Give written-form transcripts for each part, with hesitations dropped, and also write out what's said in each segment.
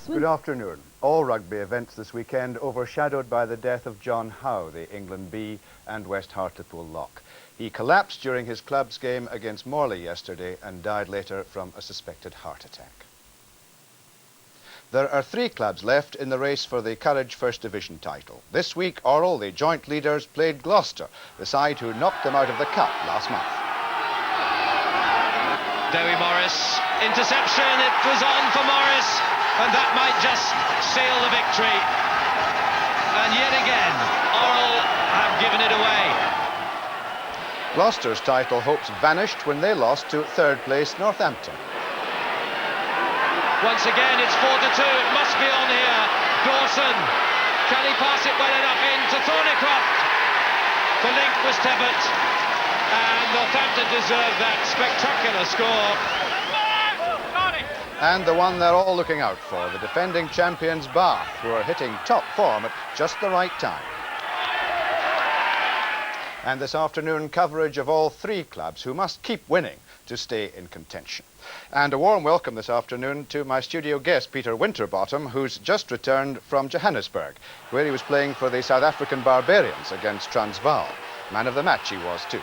Good afternoon. All rugby events this weekend overshadowed by the death of John Howe, the England B and West Hartlepool lock. He collapsed during his club's game against Morley yesterday and died later from a suspected heart attack. There are 3 clubs left in the race for the Courage First Division title. This week, Orrell, the joint leaders, played Gloucester, the side who knocked them out of the cup last month. Dewi Morris, interception, it was on for Morris, and that might just seal the victory. And yet again, Orrell have given it away. Gloucester's title hopes vanished when they lost to 3rd place Northampton. Once again, it's 4-2, it must be on here. Dawson, can he pass it well enough in to Thornycroft? The link was Tebbett, and Northampton deserved that spectacular score. And the one they're all looking out for, the defending champions Bath, who are hitting top form at just the right time. And this afternoon, coverage of all 3 clubs who must keep winning to stay in contention. And a warm welcome this afternoon to my studio guest, Peter Winterbottom, who's just returned from Johannesburg, where he was playing for the South African Barbarians against Transvaal. Man of the match he was too.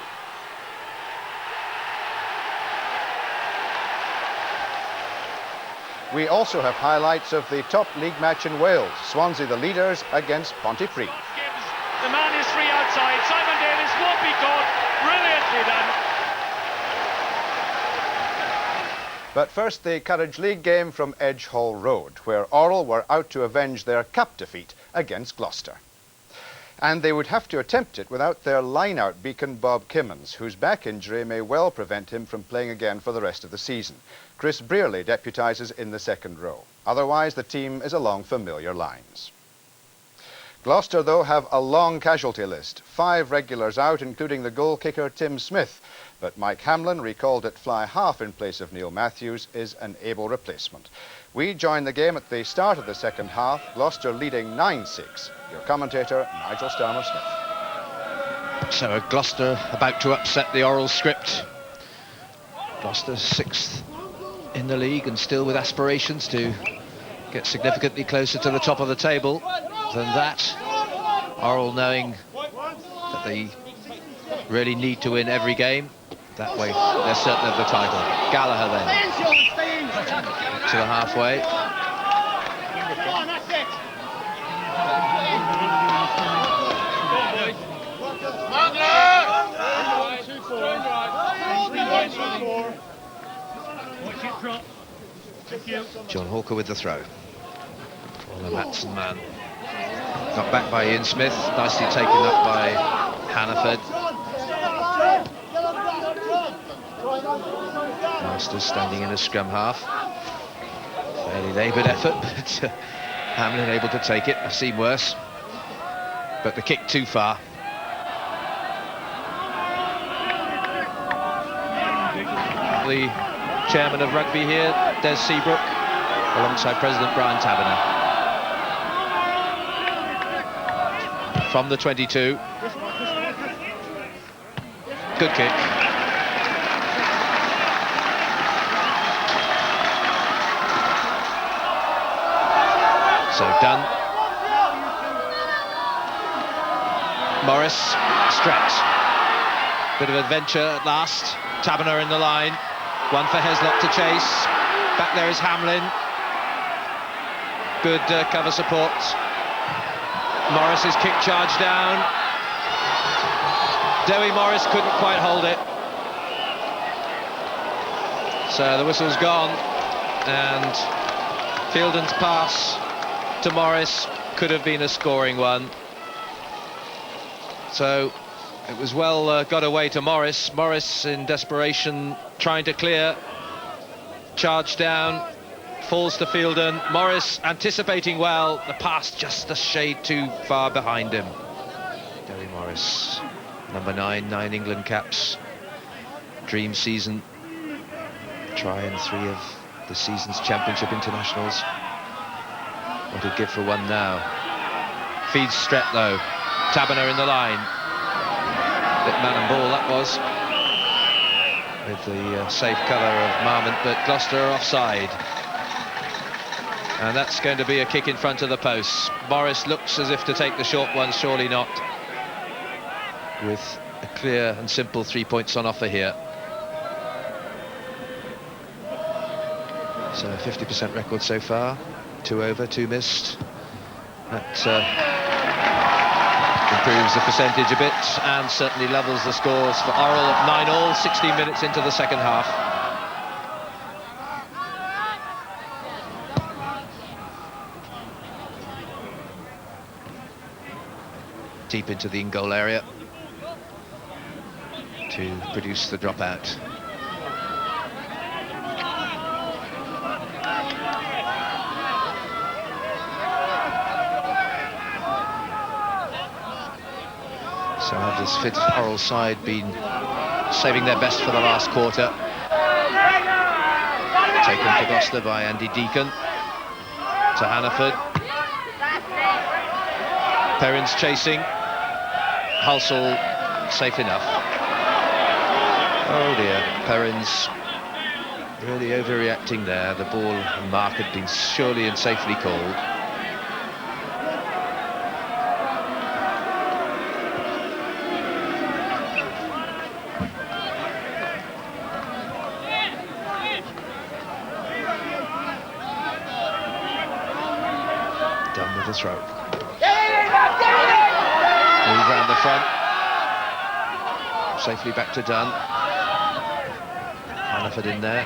We also have highlights of the top league match in Wales. Swansea, the leaders, against Pontypridd. The man is free outside. Simon Davis won't be caught. Brilliantly done. But first, the Courage League game from Edge Hall Road, where Orrell were out to avenge their cup defeat against Gloucester. And they would have to attempt it without their line-out beacon Bob Kimmins, whose back injury may well prevent him from playing again for the rest of the season. Chris Brearley deputises in the 2nd row. Otherwise, the team is along familiar lines. Gloucester, though, have a long casualty list. 5 regulars out, including the goal kicker Tim Smith. But Mike Hamlin, recalled at fly half in place of Neil Matthews, is an able replacement. We join the game at the start of the 2nd half, Gloucester leading 9-6. Your commentator, Nigel Starmer-Smith. So Gloucester about to upset the Orrell script. Gloucester 6th in the league and still with aspirations to get significantly closer to the top of the table than that. Orrell knowing that they really need to win every game. That way they're certain of the title. Gallagher then to the halfway. John Hawker with the throw. On the Matson man. Got back by Ian Smith, nicely taken up by Hannaford. Masters standing in a scrum half. Fairly laboured effort, but Hamlin able to take it. I've seen worse. But the kick too far. The chairman of rugby here, Des Seabrook, alongside President Brian Taberner. From the 22. Good kick. So done. Morris, Strett. Bit of adventure at last. Taberner in the line. One for Heslop to chase. Back there is Hamlin. Good cover support. Morris's kick charge down. Dewi Morris couldn't quite hold it. So the whistle's gone. And Fielden's pass to Morris could have been a scoring one. So it was well got away to Morris. Morris in desperation trying to clear. Charge down. Falls to Fielden. Morris anticipating well. The pass just a shade too far behind him. Dewi Morris, number 9 England caps. Dream season. Try in 3 of the season's championship internationals. What he'd give for one now. Feeds Strett though. Taberner in the line. Bit man and ball that was. With the safe colour of Marmont, but Gloucester are offside. And that's going to be a kick in front of the post. Morris looks as if to take the short one, surely not. With a clear and simple 3 points on offer here. So a 50% record so far. 2 over, 2 missed. That improves the percentage a bit and certainly levels the scores for Orrell at 9-all, 16 minutes into the second half. Deep into the in-goal area to produce the dropout. So have this fit Orrell side been saving their best for the last quarter. Taken for Gloucester by Andy Deacon. To Hannaford. Perrins chasing. Halsall safe enough. Oh dear, Perrins really overreacting there. The ball and mark had been surely and safely called. Done with the throw. Move round the front. Safely back to Dunn. Hannaford in there.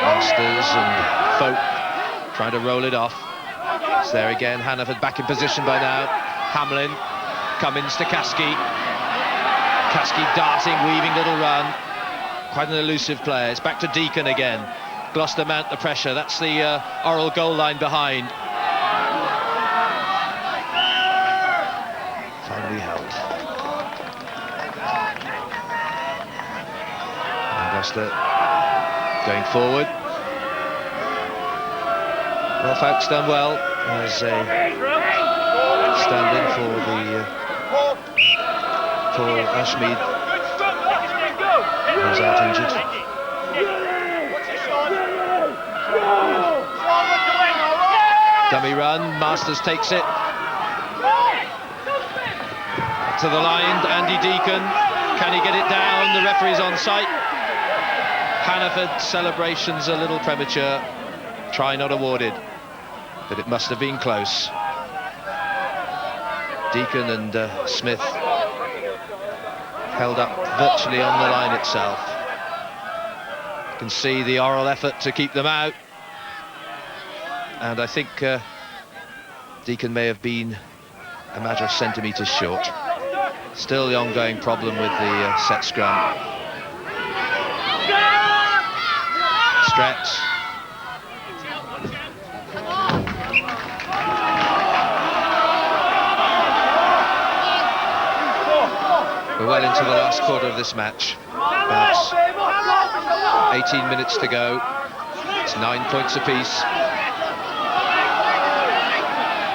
Masters and Folk trying to roll it off. It's there again. Hannaford back in position by now. Hamlin. Cummins to Kasky. Kasky darting, weaving little run. Quite an elusive player. It's back to Deacon again. Gloucester mount the pressure. That's the Orrell goal line behind. Finally held. And Gloucester going forward. Well, Falk's done well as a stand-in for Ashmead, who's out injured. Dummy run, Masters takes it. To the line, Andy Deacon. Can he get it down? The referee's on site. Hannaford celebrations a little premature. Try not awarded. But it must have been close. Deacon and Smith held up virtually on the line itself. You can see the Orrell effort to keep them out. And I think Deacon may have been a matter of centimetres short. Still the ongoing problem with the set scrum. Strett. We're well into the last quarter of this match. About 18 minutes to go. It's 9 points apiece.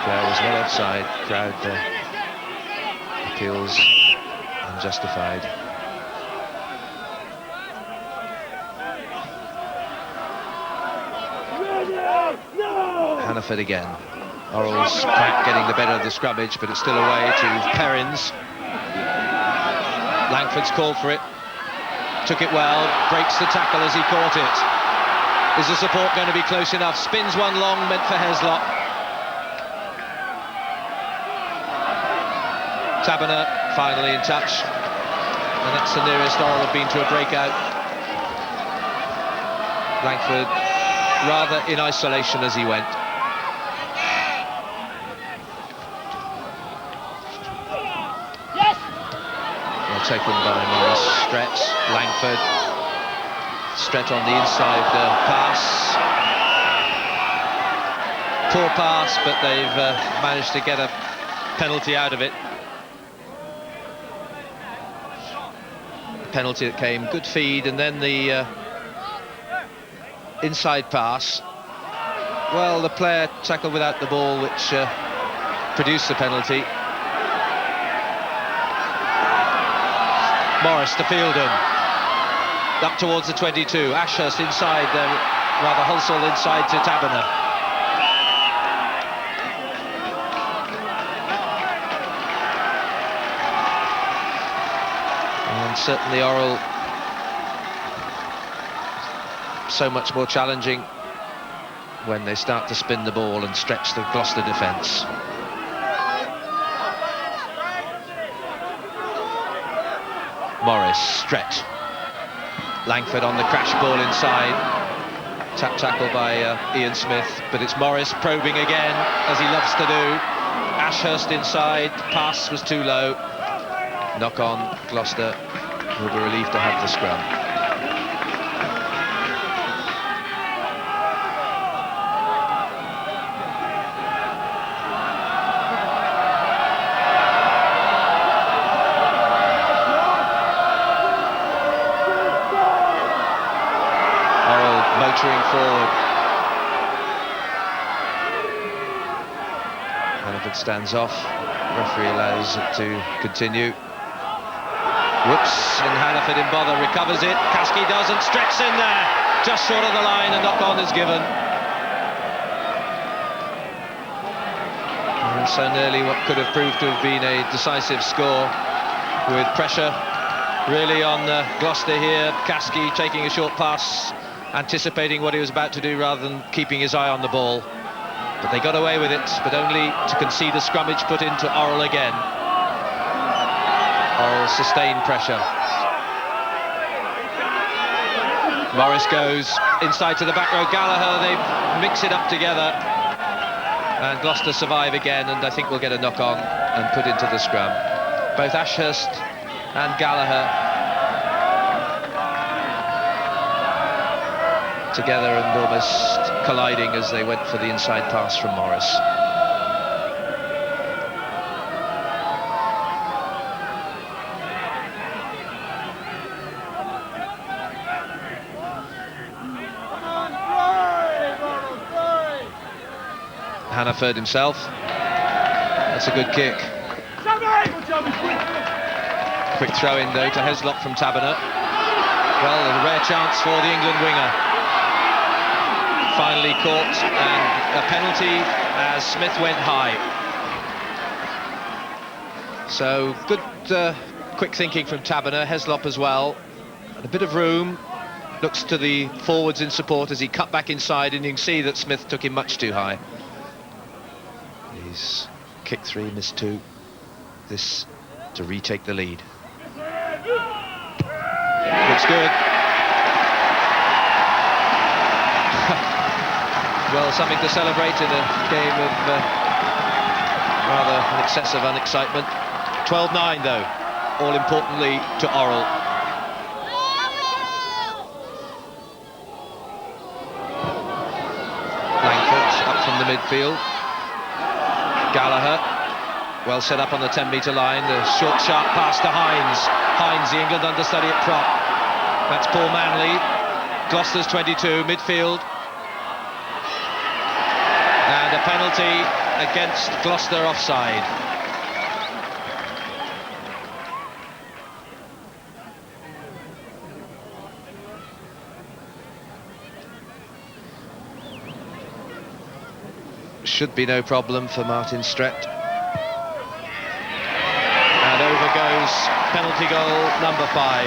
Crowd was well offside. Crowd appeals unjustified. Hannaford again. Orrell's crack getting the better of the scrummage, but it's still away to Perrins. Langford's called for it. Took it well, breaks the tackle as he caught it. Is the support going to be close enough? Spins one long, meant for Heslop. Taberner finally in touch, and that's the nearest Orrell have been to a breakout. Langford rather in isolation as he went. Well taken by Morris. Strett, Langford. Strett on the inside pass. Poor pass, but they've managed to get a penalty out of it. Penalty that came, good feed, and then the inside pass. Well, the player tackled without the ball, which produced the penalty. Morris to Fielden, up towards the 22. Ashurst inside, rather Hulsall inside to Taberner. And certainly Orrell so much more challenging when they start to spin the ball and stretch the Gloucester defence. Morris, Strett, Langford on the crash ball inside, tap tackle by Ian Smith, but it's Morris probing again, as he loves to do. Ashurst inside, pass was too low, knock on. Gloucester will be relieved to have the scrum. Motoring forward. Hannaford stands off. Referee allows it to continue. Whoops, and Hannaford in bother recovers it. Kasky doesn't. Strett's in there, just short of the line. A knock-on is given. And so nearly what could have proved to have been a decisive score, with pressure really on Gloucester here. Kasky taking a short pass, anticipating what he was about to do rather than keeping his eye on the ball. But they got away with it, but only to concede a scrummage put into Orrell again. Orrell sustained pressure. Morris goes inside to the back row. Gallagher, they mix it up together. And Gloucester survive again, and I think we'll get a knock-on and put into the scrum. Both Ashurst and Gallagher together and almost colliding as they went for the inside pass from Morris. Hannaford himself. That's a good kick. Quick throw in though to Heslop from Taberner. Well, a rare chance for the England winger. Finally caught, and a penalty as Smith went high. So good quick thinking from Taberner. Heslop as well, and a bit of room. Looks to the forwards in support as he cut back inside, and you can see that Smith took him much too high. He's kicked 3, missed 2. This to retake the lead. Looks good. Well, something to celebrate in a game of rather an excess of unexcitement. 12-9 though, all importantly to Orrell. Langford up from the midfield. Gallagher, well set up on the 10-metre line. The short, sharp pass to Hines. Hines, the England understudy at prop. That's Paul Manley. Gloucester's 22, midfield. And a penalty against Gloucester offside. Should be no problem for Martin Strett. And over goes penalty goal number 5.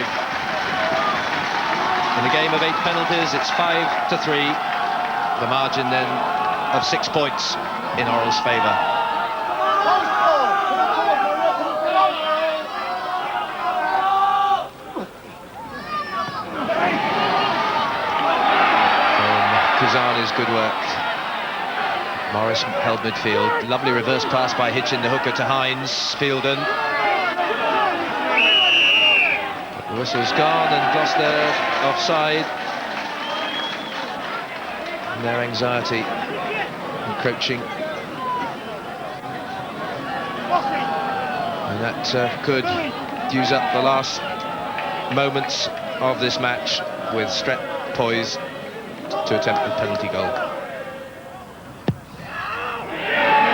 In a game of 8 penalties, it's 5-3. The margin then of 6 points in Orrell's favour. Kuzani's good work. Morris held midfield. Lovely reverse pass by Hitchin, the hooker, to Hines. Fielden. The whistle's gone and Gloucester offside. And their anxiety encroaching. And that could use up the last moments of this match, with Strett poised to attempt a penalty goal.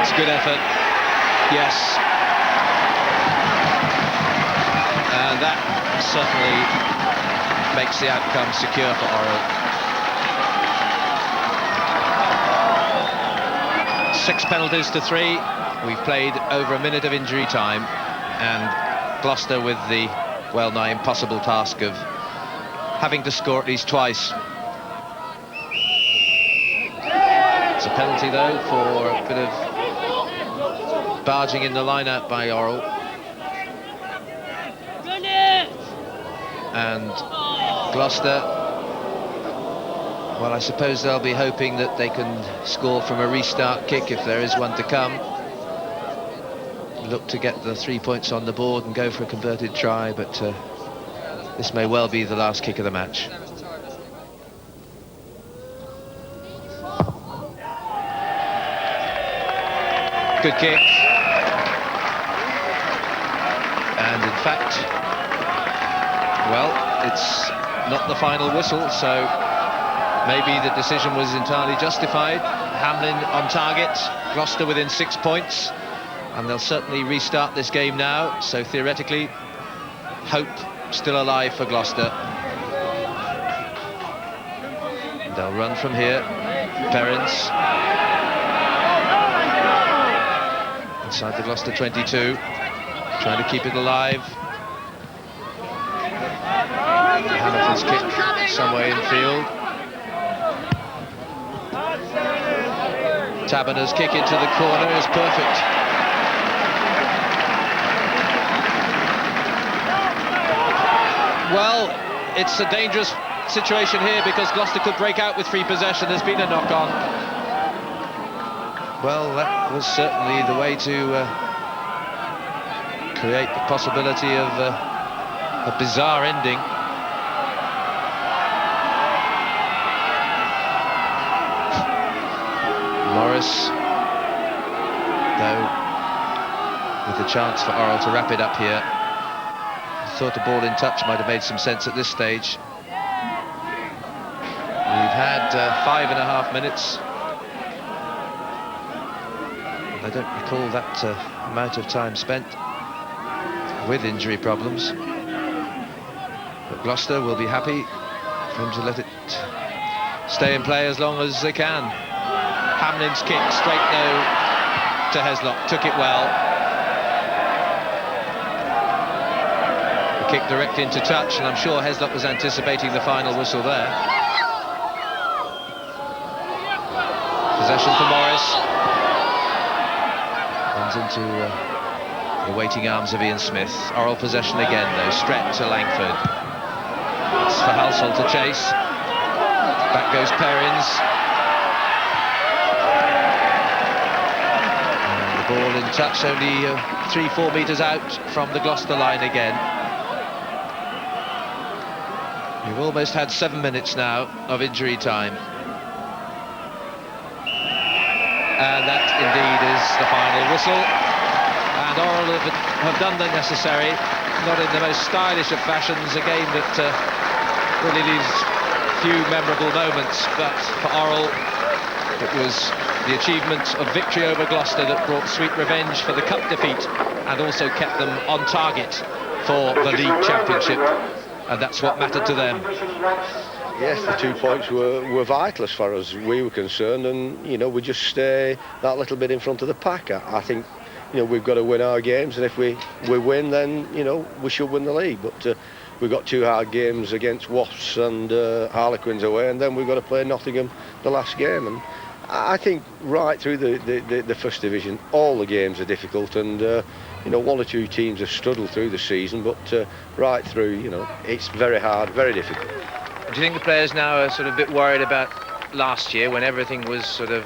It's a good effort, yes. And that certainly makes the outcome secure for Orrell. 6 penalties to 3. We've played over a minute of injury time, and Gloucester with the well-nigh impossible task of having to score at least twice. It's a penalty, though, for a bit of barging in the line-out by Orrell. And Gloucester, well, I suppose they'll be hoping that they can score from a restart kick if there is one to come. Look to get the 3 points on the board and go for a converted try, but this may well be the last kick of the match. Good kick. And in fact, well, it's not the final whistle, so maybe the decision was entirely justified. Hamlin on target, Gloucester within 6 points, and they'll certainly restart this game now, so theoretically, hope still alive for Gloucester. They'll run from here. Perrins inside the Gloucester 22, trying to keep it alive. Hamilton's kick somewhere infield. Taberner's kick into the corner is perfect. Well, it's a dangerous situation here because Gloucester could break out with free possession. There's been a knock-on. Well, that was certainly the way to create the possibility of a bizarre ending. Morris, though, with a chance for Orrell to wrap it up here. Thought a ball in touch might have made some sense at this stage. We've had 5.5 minutes. I don't recall that amount of time spent with injury problems. But Gloucester will be happy for him to let it stay in play as long as they can. Hamlin's kick straight though to Heslock, took it well. The kick direct into touch, and I'm sure Heslock was anticipating the final whistle there. Possession for Morris. Runs into the waiting arms of Ian Smith. Orrell possession again though, Strett to Langford. It's for Halsall to chase. Back goes Perrins. Ball in touch, only 3-4 metres out from the Gloucester line again. We've almost had 7 minutes now of injury time. And that indeed is the final whistle. And Orrell have done the necessary, not in the most stylish of fashions, a game that really leaves few memorable moments, but for Orrell it was the achievement of victory over Gloucester that brought sweet revenge for the cup defeat and also kept them on target for the league championship, and that's what mattered to them. Yes, the 2 points were vital as far as we were concerned, and you know, we just stay that little bit in front of the pack. I think, you know, we've got to win our games, and if we win, then you know we should win the league. But we've got 2 hard games against Wasps and Harlequins away, and then we've got to play Nottingham the last game. And I think right through the first division, all the games are difficult, and you know, 1 or 2 teams have struggled through the season, but right through, you know, it's very hard, very difficult. Do you think the players now are sort of a bit worried about last year when everything was sort of,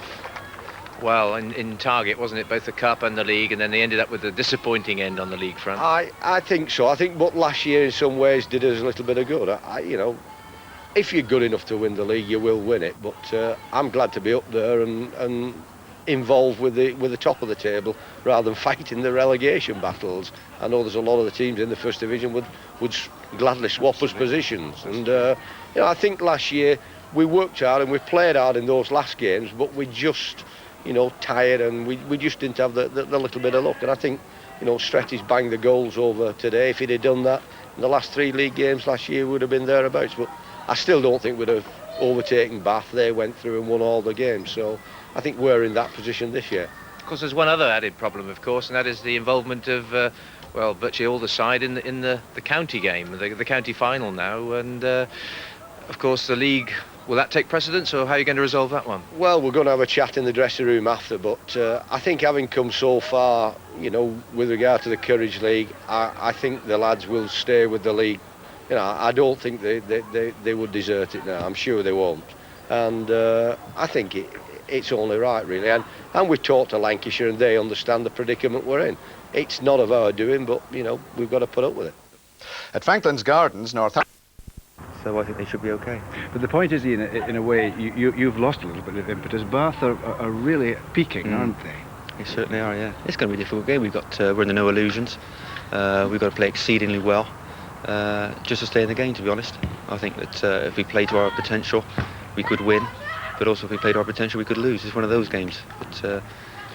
well, in target, wasn't it, both the cup and the league, and then they ended up with a disappointing end on the league front? I think so. I think what last year in some ways did us a little bit of good. You know, if you're good enough to win the league, you will win it. But I'm glad to be up there and involved with the top of the table rather than fighting the relegation battles. I know there's a lot of the teams in the first division would gladly swap us positions. And you know, I think last year we worked hard and we played hard in those last games, but we just, you know, tired, and we just didn't have the little bit of luck. And I think, you know, Strett has banged the goals over today. If he'd have done that in the last 3 league games last year, we would have been thereabouts. But I still don't think we'd have overtaking Bath. They went through and won all the games. So I think we're in that position this year. Of course, there's one other added problem, of course, and that is the involvement of, well, virtually all the side in the county game, the county final now, and of course the league. Will that take precedence, or how are you going to resolve that one? Well, we're going to have a chat in the dressing room after, but I think having come so far, you know, with regard to the Courage League, I think the lads will stay with the league. You know, I don't think they would desert it now. I'm sure they won't, and I think it's only right, really. And we've talked to Lancashire, and they understand the predicament we're in. It's not of our doing, but you know, we've got to put up with it. At Franklin's Gardens, Northampton. So I think they should be okay. But the point is, Ian, in a way, you've lost a little bit of impetus. Bath are really peaking, aren't they? They certainly are, yeah. It's going to be a difficult game. We're in the no illusions. We've got to play exceedingly well just to stay in the game, to be honest. I think that if we play to our potential, we could win. But also if we play to our potential, we could lose. It's one of those games. But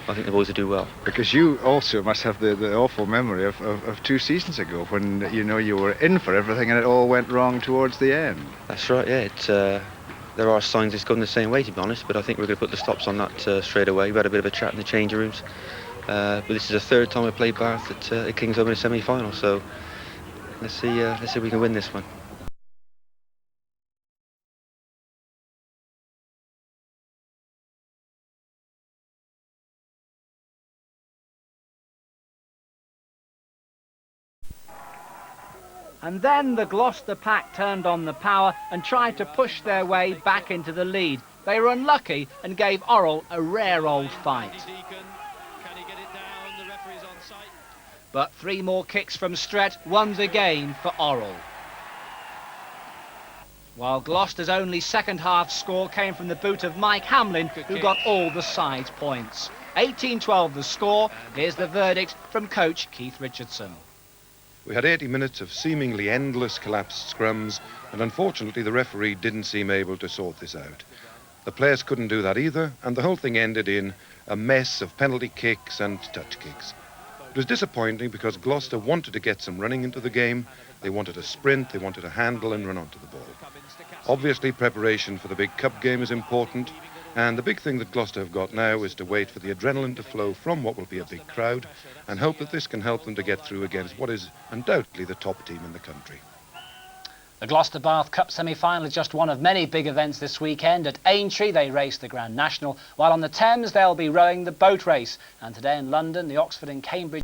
I think the boys will do well. Because you also must have the awful memory of 2 seasons ago when, you know, you were in for everything and it all went wrong towards the end. That's right, yeah. There are signs it's gone the same way, to be honest, but I think we're going to put the stops on that straight away. We had a bit of a chat in the changing rooms. But this is the 3rd time I played Bath at King's Home in a semi-final, so let's see if we can win this one. And then the Gloucester pack turned on the power and tried to push their way back into the lead. They were unlucky and gave Orrell a rare old fight. But 3 more kicks from Strett won the game for Orrell. While Gloucester's only second half score came from the boot of Mike Hamlin, who got all the side's points. 18-12 the score. Here's the verdict from coach Keith Richardson. We had 80 minutes of seemingly endless collapsed scrums, and unfortunately the referee didn't seem able to sort this out. The players couldn't do that either, and the whole thing ended in a mess of penalty kicks and touch kicks. It was disappointing because Gloucester wanted to get some running into the game. They wanted to sprint, they wanted to handle and run onto the ball. Obviously preparation for the big cup game is important, and the big thing that Gloucester have got now is to wait for the adrenaline to flow from what will be a big crowd and hope that this can help them to get through against what is undoubtedly the top team in the country. The Gloucester Bath Cup semi-final is just one of many big events this weekend. At Aintree they race the Grand National, while on the Thames they'll be rowing the boat race. And today in London, the Oxford and Cambridge